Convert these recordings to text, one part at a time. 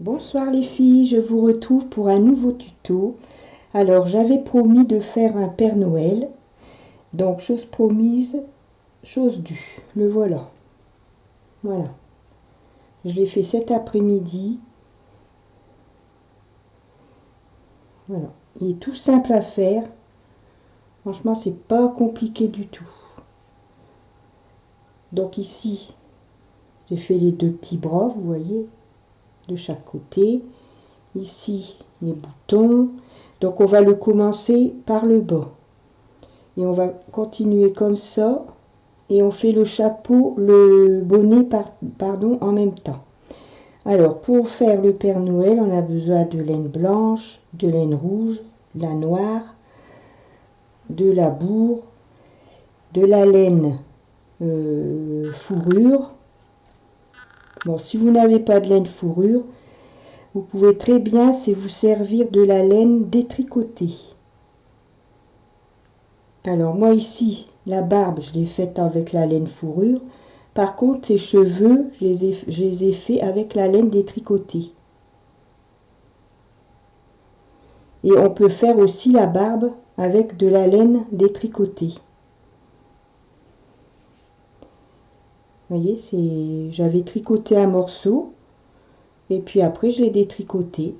Bonsoir les filles, je vous retrouve pour un nouveau tuto. Alors j'avais promis de faire un Père Noël, donc chose promise, chose due. Le voilà. Voilà. Je l'ai fait cet après-midi. Voilà. Il est tout simple à faire. Franchement, c'est pas compliqué du tout. Donc ici, j'ai fait les deux petits bras, vous voyez, de chaque côté. Ici, les boutons. Donc on va le commencer par le bas. Et on va continuer comme ça. Et on fait le chapeau, le bonnet, pardon, en même temps. Alors, pour faire le Père Noël, on a besoin de laine blanche, de laine rouge, de la noire, de la bourre, de la laine fourrure. Bon, si vous n'avez pas de laine fourrure, vous pouvez très bien vous servir de la laine détricotée. Alors, moi ici, la barbe, je l'ai faite avec la laine fourrure. Par contre, ses cheveux, je les ai faits avec la laine détricotée. Et on peut faire aussi la barbe avec de la laine détricotée. Vous voyez, j'avais tricoté un morceau. Et puis après, je l'ai détricoté.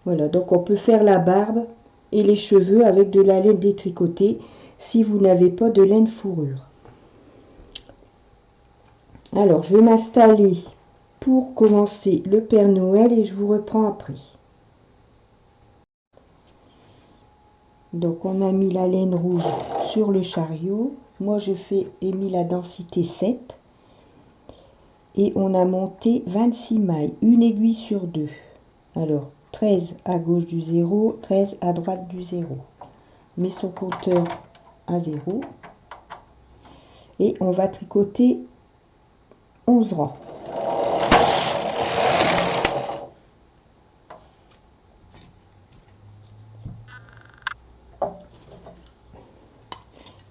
Voilà, donc on peut faire la barbe et les cheveux avec de la laine détricotée si vous n'avez pas de laine fourrure. Alors, je vais m'installer pour commencer le Père Noël et je vous reprends après. Donc, on a mis la laine rouge sur le chariot. Moi, j'ai mis la densité 7. Et on a monté 26 mailles, une aiguille sur deux. Alors, 13 à gauche du 0, 13 à droite du 0. On met son compteur à 0. Et on va tricoter 11 rangs.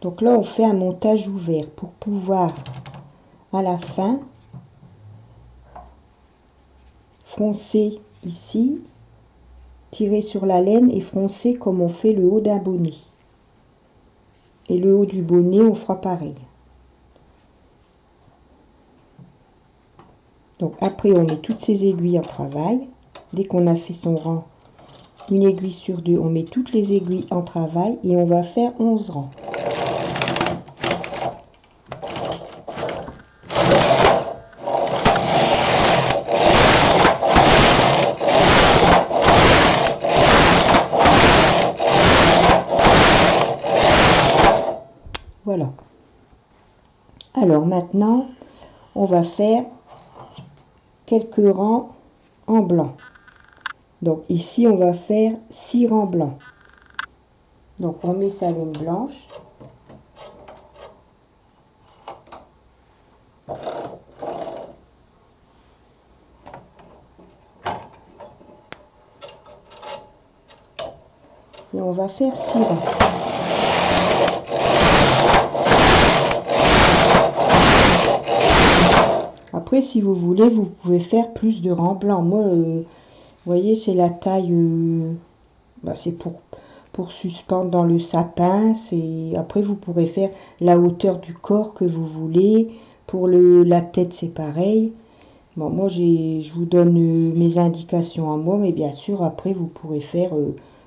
Donc là, on fait un montage ouvert pour pouvoir, à la fin, froncer ici, tirer sur la laine et froncer comme on fait le haut d'un bonnet. Et le haut du bonnet, on fera pareil. Donc après, on met toutes ces aiguilles en travail. Dès qu'on a fait son rang, une aiguille sur deux, on met toutes les aiguilles en travail et on va faire 11 rangs. Voilà. Alors maintenant, on va faire quelques rangs en blanc. Donc ici, on va faire 6 rangs blancs. Donc on met sa laine blanche. Et on va faire 6 rangs. Après, si vous voulez, vous pouvez faire plus de rangs blancs. Moi, vous voyez, c'est la taille, c'est pour suspendre dans le sapin. Après, vous pourrez faire la hauteur du corps que vous voulez. Pour la tête, c'est pareil. Bon, moi, je vous donne mes indications à moi, mais bien sûr, après, vous pourrez faire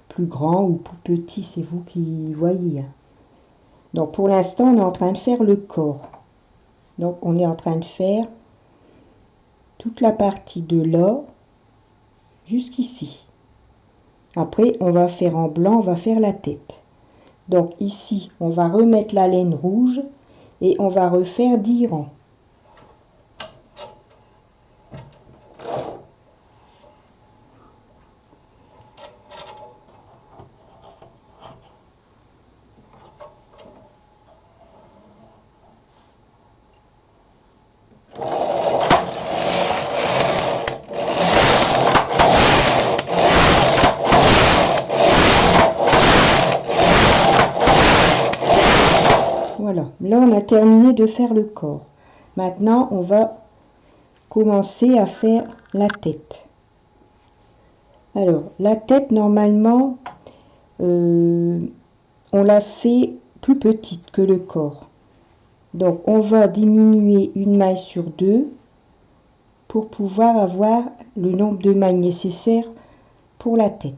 plus grand ou plus petit. C'est vous qui voyez. Donc, pour l'instant, on est en train de faire le corps. Donc, on est en train de faire toute la partie de là jusqu'ici. Après, on va faire en blanc, on va faire la tête. Donc ici, on va remettre la laine rouge et on va refaire 10 rangs. Voilà, là on a terminé de faire le corps. Maintenant, on va commencer à faire la tête. Alors, la tête, normalement, on l'a fait plus petite que le corps. Donc, on va diminuer une maille sur 2 pour pouvoir avoir le nombre de mailles nécessaires pour la tête.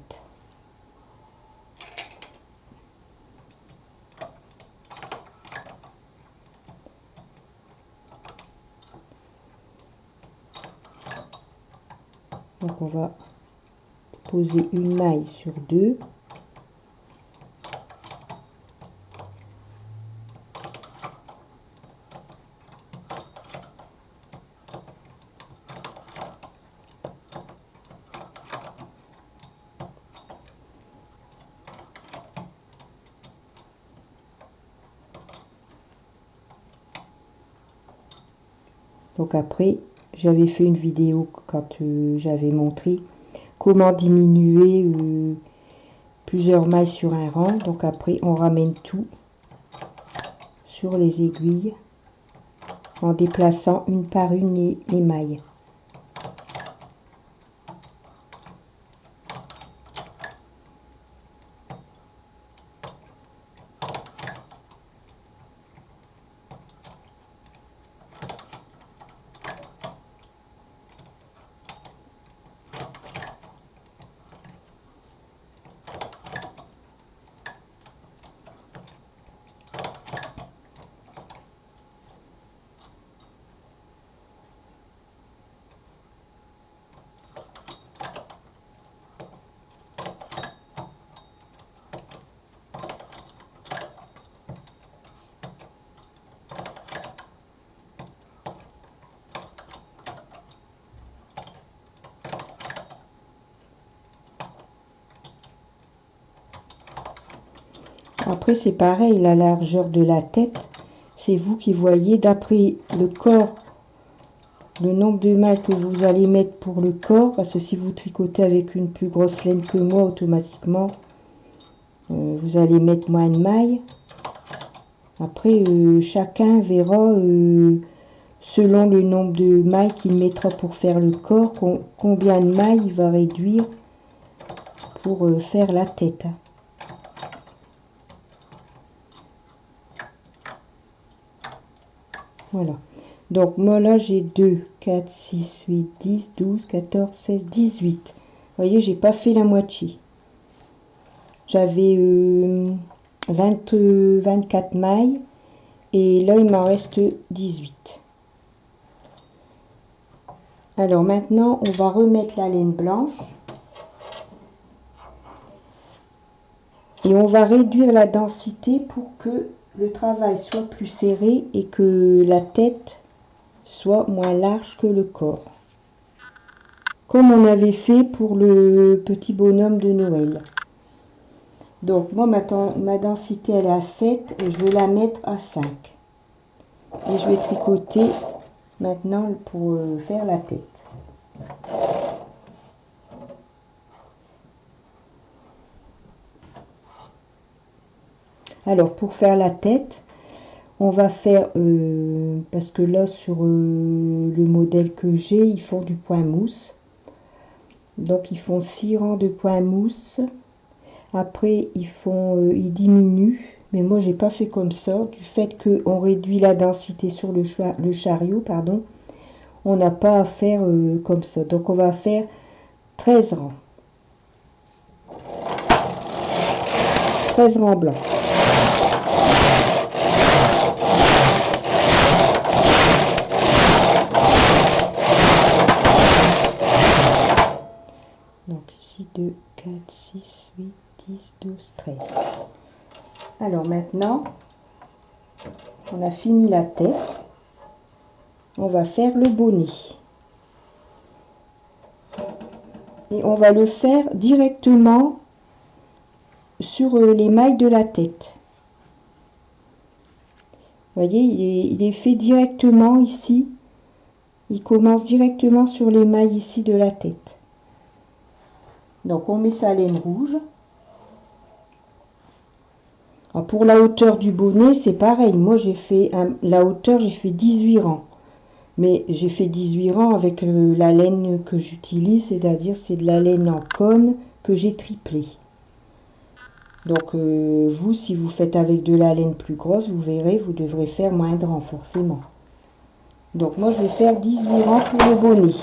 Donc on va poser une maille sur 2. Donc après, j'avais fait une vidéo quand j'avais montré comment diminuer plusieurs mailles sur un rang. Donc après, on ramène tout sur les aiguilles en déplaçant une par une les mailles. Après, c'est pareil, la largeur de la tête, c'est vous qui voyez d'après le corps, le nombre de mailles que vous allez mettre pour le corps, parce que si vous tricotez avec une plus grosse laine que moi, automatiquement, vous allez mettre moins de mailles. Après, chacun verra, selon le nombre de mailles qu'il mettra pour faire le corps, combien de mailles il va réduire pour faire la tête. Voilà. Donc moi là j'ai 2, 4, 6, 8, 10, 12, 14, 16, 18. Vous voyez, j'ai pas fait la moitié. J'avais 24 mailles et là il m'en reste 18. Alors maintenant on va remettre la laine blanche et on va réduire la densité pour que le travail soit plus serré et que la tête soit moins large que le corps, comme on avait fait pour le petit bonhomme de Noël. Donc moi ma densité elle est à 7 et je vais la mettre à 5 et je vais tricoter maintenant pour faire la tête. Alors pour faire la tête, on va faire, parce que là sur le modèle que j'ai, ils font du point mousse. Donc ils font 6 rangs de point mousse. Après ils diminuent, mais moi j'ai pas fait comme ça. Du fait qu'on réduit la densité sur le chariot, pardon, on n'a pas à faire comme ça. Donc on va faire 13 rangs. 13 rangs blancs. Donc ici 2, 4, 6, 8, 10, 12, 13. Alors maintenant, on a fini la tête. On va faire le bonnet. Et on va le faire directement sur les mailles de la tête. Vous voyez, il est fait directement ici. Il commence directement sur les mailles ici de la tête. Donc on met sa laine rouge. Alors pour la hauteur du bonnet, c'est pareil. Moi j'ai fait la hauteur, j'ai fait 18 rangs. Mais j'ai fait 18 rangs avec la laine que j'utilise, c'est-à-dire c'est de la laine en cône que j'ai triplée. Donc vous, si vous faites avec de la laine plus grosse, vous verrez, vous devrez faire moins de rangs forcément. Donc moi je vais faire 18 rangs pour le bonnet.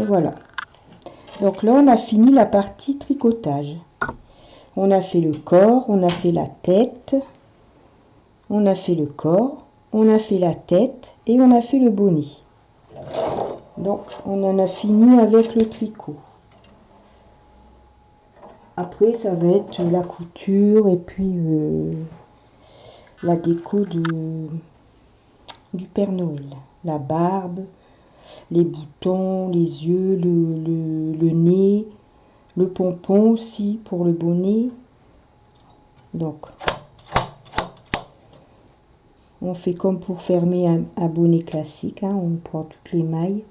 Et voilà. Donc là on a fini la partie tricotage. On a fait le corps, on a fait la tête, on a fait le corps, on a fait la tête et on a fait le bonnet. Donc on en a fini avec le tricot. Après ça va être la couture et puis la déco du Père Noël. La barbe, les boutons, les yeux, le nez, le pompon aussi pour le bonnet. Donc on fait comme pour fermer un bonnet classique, hein, on prend toutes les mailles.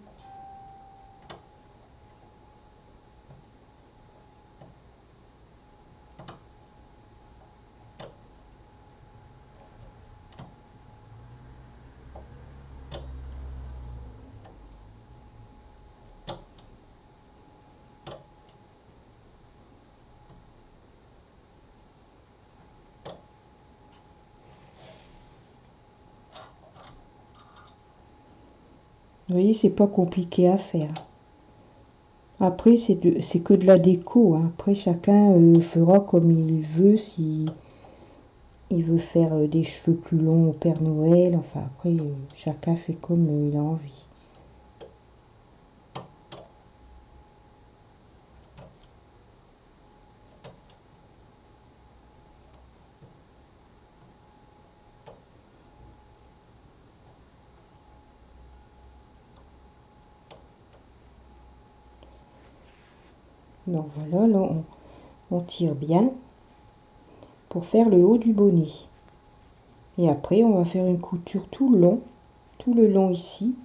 Vous voyez, c'est pas compliqué à faire. Après, c'est que de la déco, hein. Après, chacun fera comme il veut, si il veut faire des cheveux plus longs au Père Noël. Enfin, après, chacun fait comme il a envie. Donc voilà, là, on tire bien pour faire le haut du bonnet. Et après, on va faire une couture tout le long ici.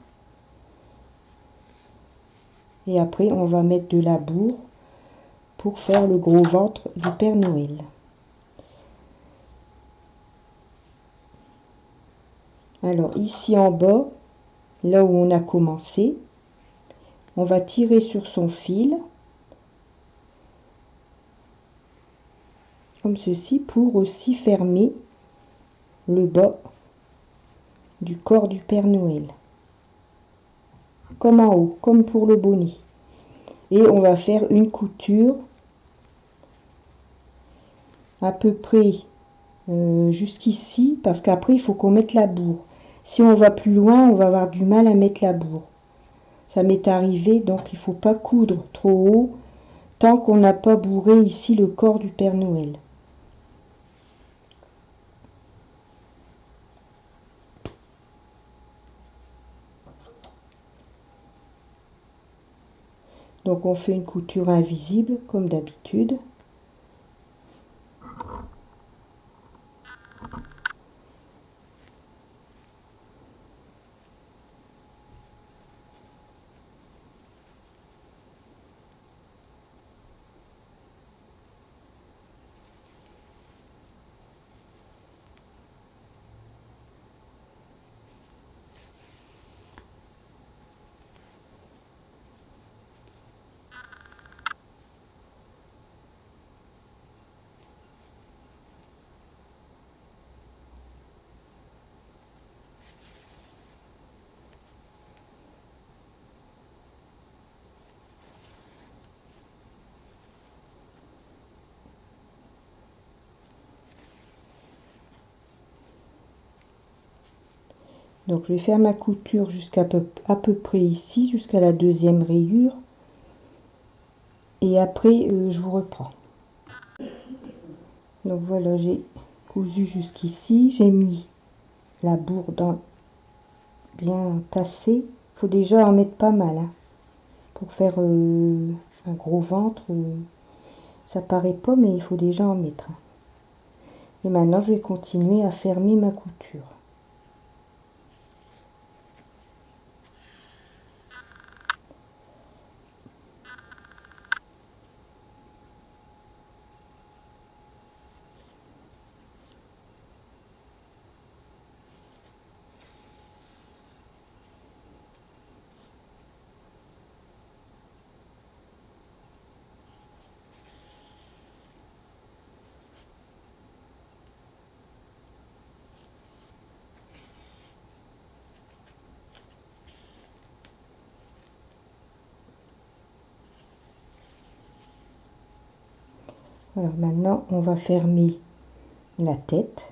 Et après, on va mettre de la bourre pour faire le gros ventre du Père Noël. Alors ici en bas, là où on a commencé, on va tirer sur son fil, comme ceci, pour aussi fermer le bas du corps du Père Noël. Comme en haut, comme pour le bonnet. Et on va faire une couture à peu près jusqu'ici, parce qu'après il faut qu'on mette la bourre. Si on va plus loin, on va avoir du mal à mettre la bourre. Ça m'est arrivé, donc il faut pas coudre trop haut tant qu'on n'a pas bourré ici le corps du Père Noël. Donc on fait une couture invisible comme d'habitude. Donc je vais faire ma couture jusqu'à à peu près ici, jusqu'à la deuxième rayure. Et après, je vous reprends. Donc voilà, j'ai cousu jusqu'ici. J'ai mis la bourre bien tassée. Il faut déjà en mettre pas mal, hein, pour faire un gros ventre. Ça paraît pas, mais il faut déjà en mettre. Et maintenant, je vais continuer à fermer ma couture. Alors maintenant, on va fermer la tête.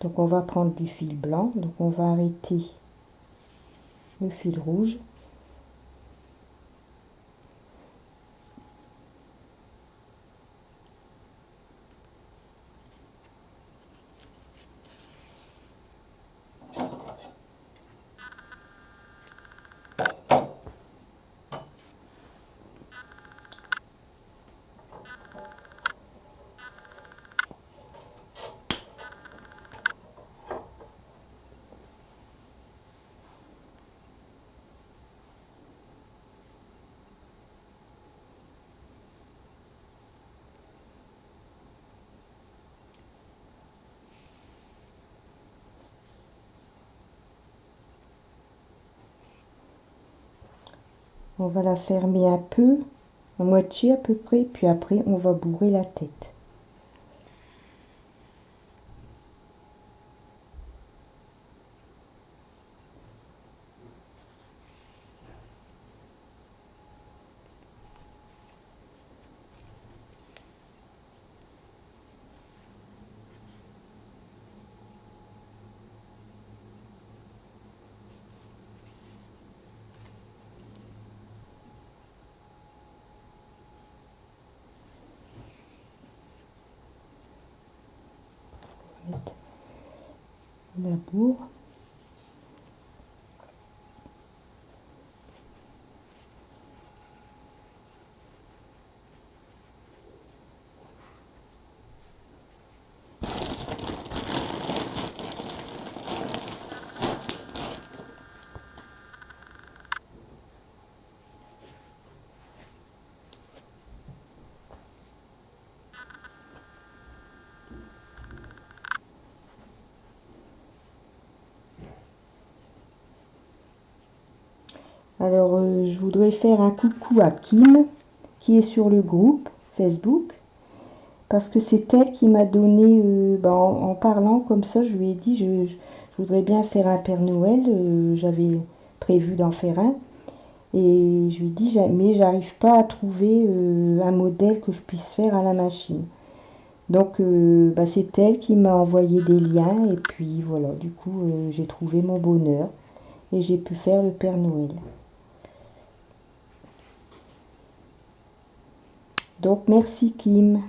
Donc on va prendre du fil blanc. Donc on va arrêter le fil rouge. On va la fermer un peu, à moitié à peu près, puis après on va bourrer la tête. On va mettre la bourre. Alors, je voudrais faire un coucou à Kim, qui est sur le groupe Facebook, parce que c'est elle qui m'a donné, en parlant comme ça, je lui ai dit, je voudrais bien faire un Père Noël, j'avais prévu d'en faire un, et je lui ai dit, mais j'arrive pas à trouver un modèle que je puisse faire à la machine. Donc, c'est elle qui m'a envoyé des liens, et puis voilà, du coup, j'ai trouvé mon bonheur, et j'ai pu faire le Père Noël. Donc merci Kim.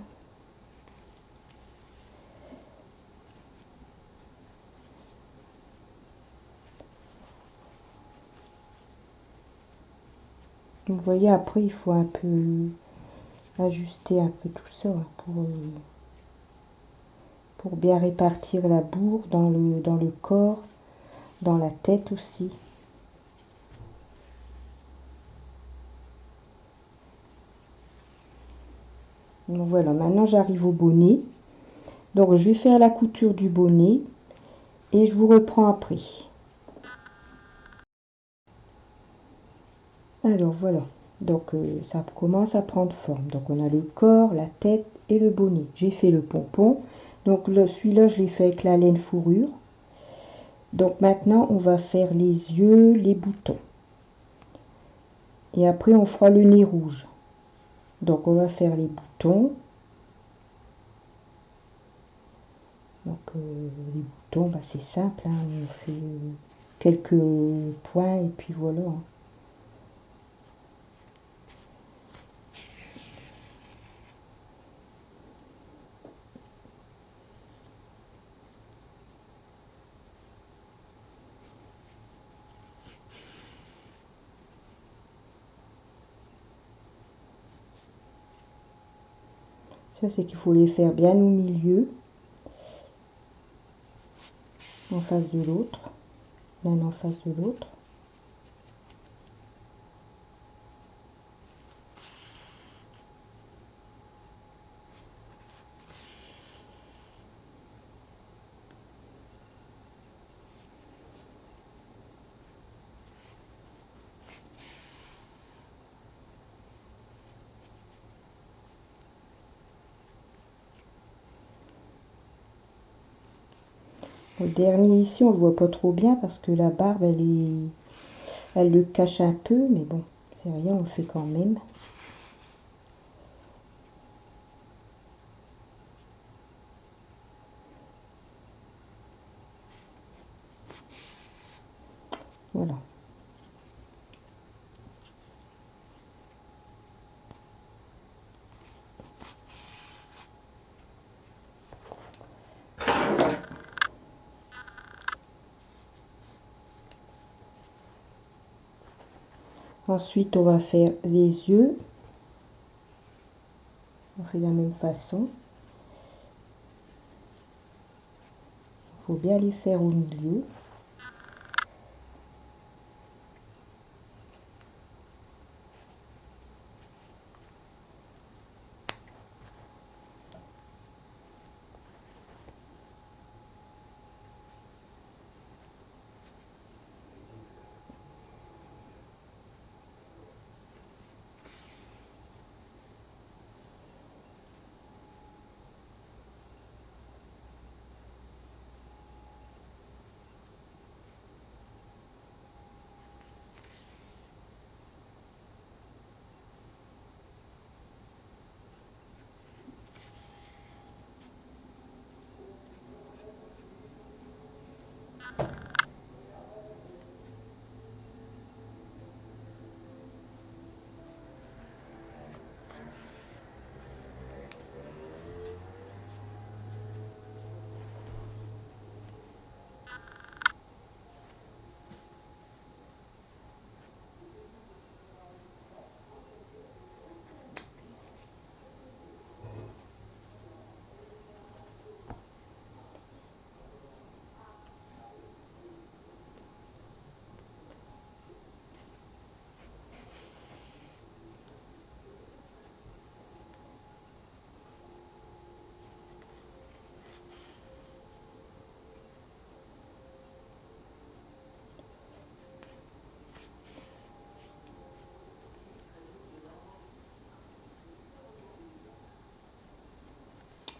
Vous voyez, après il faut un peu ajuster un peu tout ça pour bien répartir la bourre dans le corps, dans la tête aussi. Donc voilà, maintenant j'arrive au bonnet. Donc je vais faire la couture du bonnet et je vous reprends après. Alors voilà, donc ça commence à prendre forme. Donc on a le corps, la tête et le bonnet. J'ai fait le pompon. Donc celui-là je l'ai fait avec la laine fourrure. Donc maintenant on va faire les yeux, les boutons. Et après on fera le nez rouge. Donc on va faire les boutons. Donc les boutons, c'est simple, hein, on fait quelques points et puis voilà. Ça c'est qu'il faut les faire bien au milieu, en face de l'autre, l'un en face de l'autre. Le dernier ici, on le voit pas trop bien parce que la barbe, elle le cache un peu, mais bon, c'est rien, on le fait quand même. Ensuite, on va faire les yeux. On fait de la même façon. Il faut bien les faire au milieu.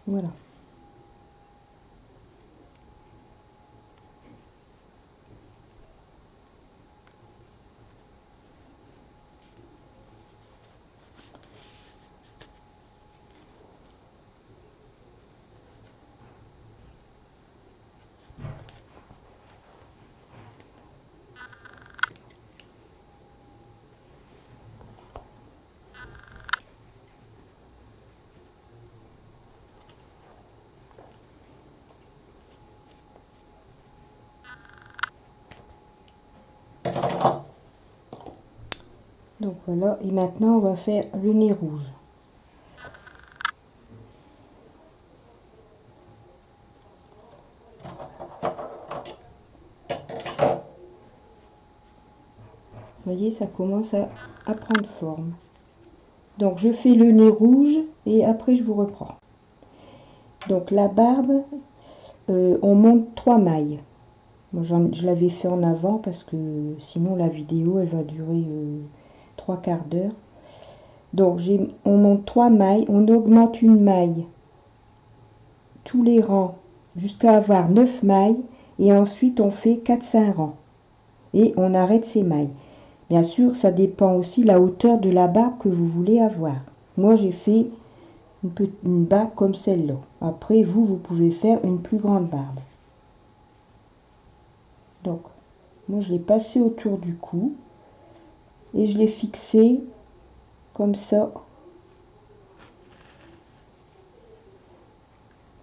Voilà. Donc voilà, et maintenant on va faire le nez rouge. Vous voyez, ça commence à prendre forme. Donc je fais le nez rouge et après je vous reprends. Donc la barbe, on monte 3 mailles. Moi, je l'avais fait en avant parce que sinon la vidéo elle va durer 3/4 d'heure. Donc on monte 3 mailles, on augmente une maille tous les rangs jusqu'à avoir 9 mailles et ensuite on fait 4-5 rangs et on arrête ces mailles. Bien sûr, ça dépend aussi de la hauteur de la barbe que vous voulez avoir. Moi j'ai fait une barbe comme celle-là. Après vous pouvez faire une plus grande barbe. Donc moi je l'ai passé autour du cou et je l'ai fixé comme ça.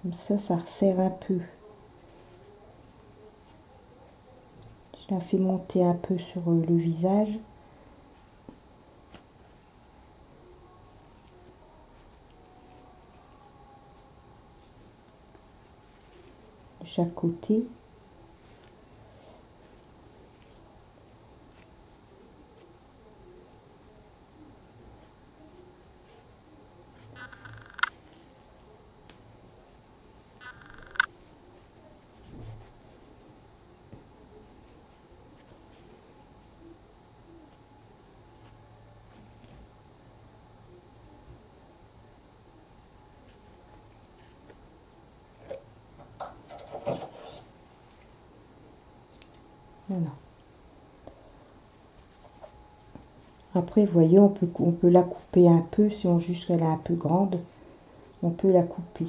Comme ça resserre un peu. Je la fais monter un peu sur le visage. De chaque côté. Voilà. Après, vous voyez, on peut la couper un peu. Si on juge qu'elle est un peu grande, on peut la couper.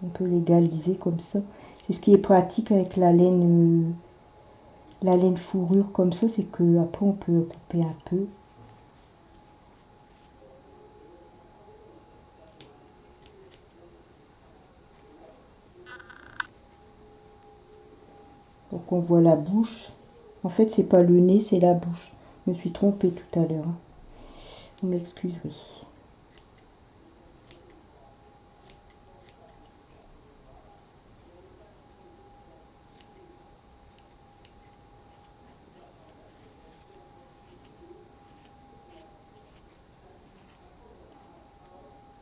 On peut l'égaliser comme ça. C'est ce qui est pratique avec la laine fourrure comme ça, c'est que après on peut couper un peu. pour qu'on voit la bouche. En fait, c'est pas le nez, c'est la bouche. Je me suis trompée tout à l'heure, hein. Vous m'excuserez.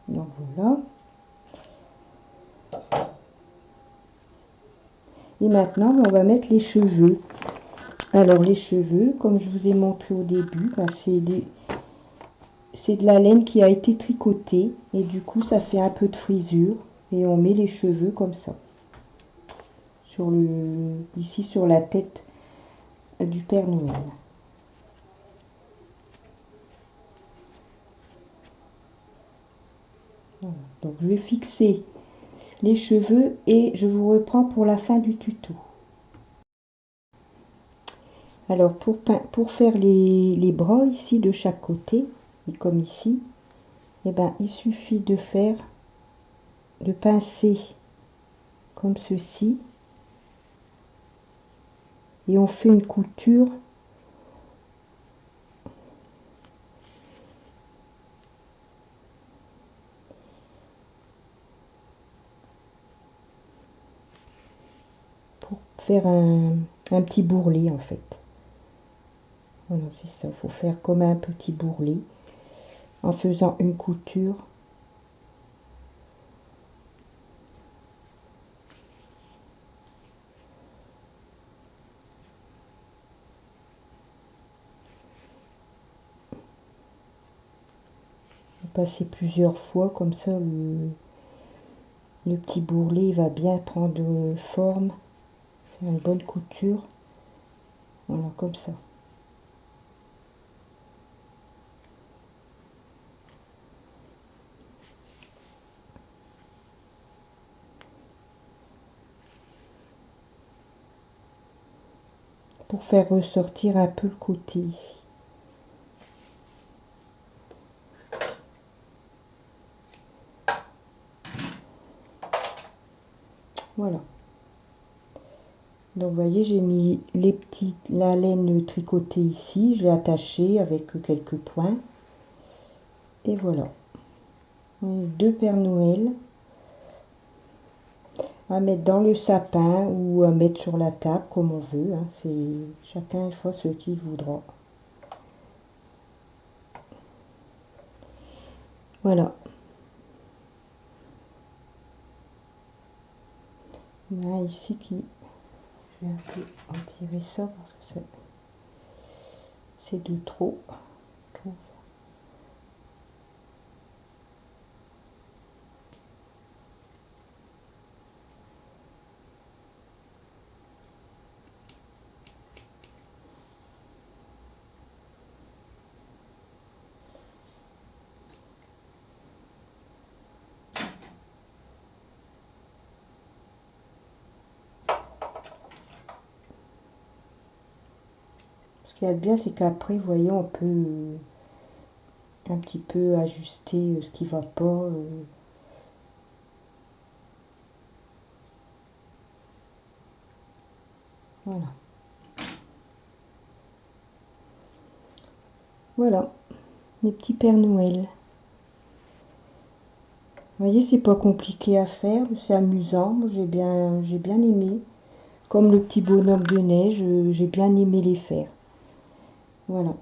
Donc voilà. Et maintenant, on va mettre les cheveux. Alors les cheveux, comme je vous ai montré au début, ben, c'est de la laine qui a été tricotée. Et du coup, ça fait un peu de frisure. Et on met les cheveux comme ça. Ici sur la tête du Père Noël. Voilà. Donc je vais fixer les cheveux et je vous reprends pour la fin du tuto. Alors pour faire les bras ici de chaque côté, et comme ici, et ben, il suffit de pincer comme ceci et on fait une couture pour faire un petit bourrelet en fait. Voilà, c'est ça, il faut faire comme un petit bourrelet en faisant une couture. Passer plusieurs fois, comme ça le petit bourrelet va bien prendre forme, faire une bonne couture. Voilà, comme ça. Pour faire ressortir un peu le côté ici. Voilà. Donc vous voyez, j'ai mis la laine tricotée ici, je l'ai attachée avec quelques points. Et voilà. Deux Pères Noël à mettre dans le sapin ou à mettre sur la table comme on veut, hein. Chacun fera ce qu'il voudra. Voilà. Il y en a ici qui... Je vais un peu en tirer ça parce que c'est de trop. Ce qu'il y a de bien, c'est qu'après, vous voyez, on peut un petit peu ajuster ce qui va pas. Voilà. Voilà, les petits Pères Noël. Vous voyez, c'est pas compliqué à faire, c'est amusant. Moi, j'ai bien aimé. Comme le petit bonhomme de neige, j'ai bien aimé les faire. Voilà.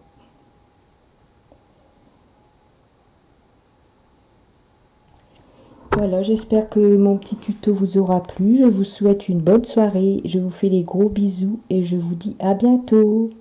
Voilà, j'espère que mon petit tuto vous aura plu. Je vous souhaite une bonne soirée. Je vous fais des gros bisous et je vous dis à bientôt.